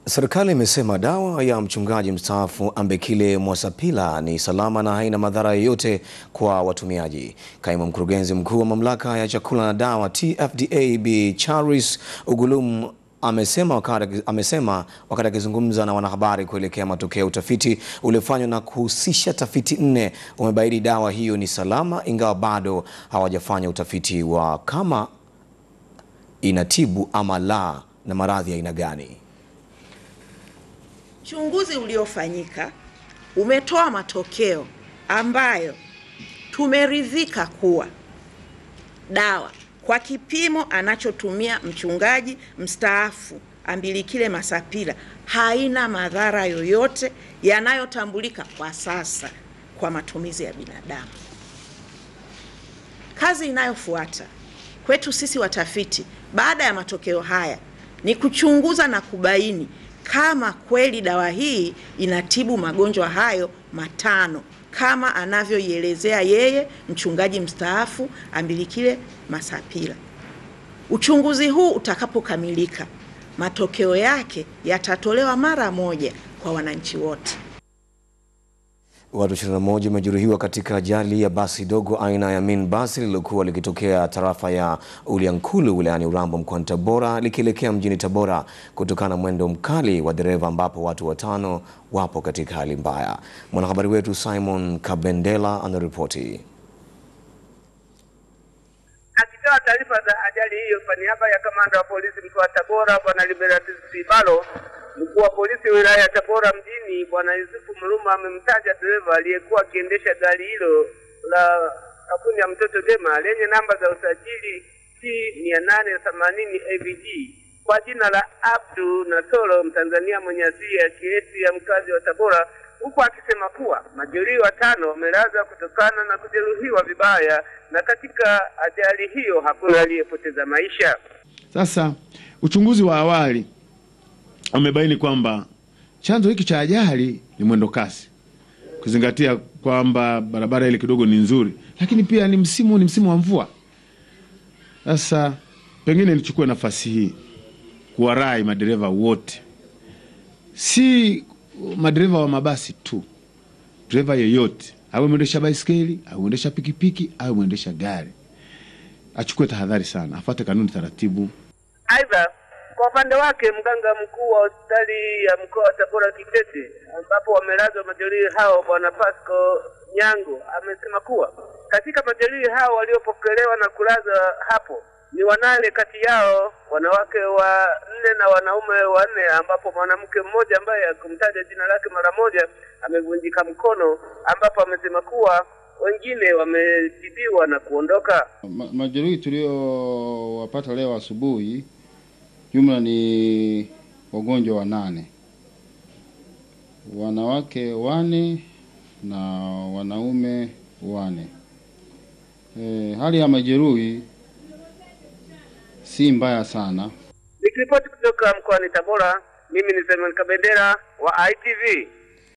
Serikali imesema dawa ya mchungaji mstaafu Ambekile Mwasapila ni salama na haina madhara yoyote kwa watumiaji. Kaimu mkurugenzi mkuu wa mamlaka ya chakula na dawa TFDA Bi Charis Ugulum amesema wakati akizungumza na wanahabari kuelekea matokeo ya utafiti uliofanywa na kuhusisha tafiti 4 umebaini dawa hiyo ni salama, ingawa bado hawajafanya utafiti wa kama inatibu ama la na maradhi ya aina gani. Uchunguzi uliofanyika umetoa matokeo ambayo tumeridhika kuwa dawa kwa kipimo anachotumia mchungaji mstaafu Ambekile Mwasapila haina madhara yoyote yanayotambulika kwa sasa kwa matumizi ya binadamu. Kazi inayofuata kwetu sisi watafiti baada ya matokeo haya ni kuchunguza na kubaini kama kweli dawa hii inatibu magonjwa hayo 5 kama anavyoielezea yeye mchungaji mstaafu Ambekile Mwasapila. Uchunguzi huu utakapokamilika, matokeo yake yatatolewa mara moja kwa wananchi wote. Watu 21 wamejeruhiwa katika ajali ya basi dogo aina ya minibus lililokuwa likitokea tarafa ya Uliankulu wilayani Urambo mkoani Tabora likielekea mjini Tabora kutokana na mwendo mkali wa dereva, ambapo watu 5 wapo katika hali mbaya. Mwanahabari wetu Simon Kabendela anaripoti. Akitoa taarifa za ajali hiyo kwa niaba ya kamanda wa polisi mkoa wa Tabora Bwana Liberatus Sibalo, mkuu wa polisi wilaya ya Tabora mjini Bwana Yusufu Mruma amemtaja dereva aliyekuwa akiendesha gari hilo la kampuni ya Mtoto Dema lenye namba za usajili T880 AVG kwa jina la Abdu Nasoro, Mtanzania mwenye asili ya Kiesi ya mkazi wa Tabora, huku akisema kuwa majeruhi 5 wamelazwa kutokana na kujeruhiwa vibaya, na katika ajali hiyo hakuna aliyepoteza maisha. Sasa uchunguzi wa awali umebaini kwamba chanzo hiki cha ajali ni mwendo kasi, kuzingatia kwamba barabara ile kidogo ni nzuri, lakini pia ni msimu wa mvua. Sasa pengine nichukue nafasi hii kuwarai madereva wote, si madereva wa mabasi tu, dereva yeyote, awe mwendesha baiskeli, awe mwendesha pikipiki, awe mwendesha gari, achukue tahadhari sana, afuate kanuni taratibu. Aidha, kwa upande wake mganga mkuu wa hospitali ya mkoa wa Tabora Kitete, ambapo wamelazwa majeruhi hao Bwana Pasco Nyango, amesema kuwa katika majeruhi hao waliopokelewa na kulazwa hapo ni 8 kati yao wanawake 4 na wanaume 4, ambapo mwanamke mmoja ambaye hakumtaja jina lake mara moja amevunjika mkono, ambapo amesema kuwa wengine wametibiwa na kuondoka. Majeruhi tuliowapata leo asubuhi jumla ni wagonjwa 8, wanawake 4 na wanaume 4. Hali ya majeruhi si mbaya sana. Nikiripoti kutoka mkoani Tabora, mimi ni Simon Kabendera wa ITV.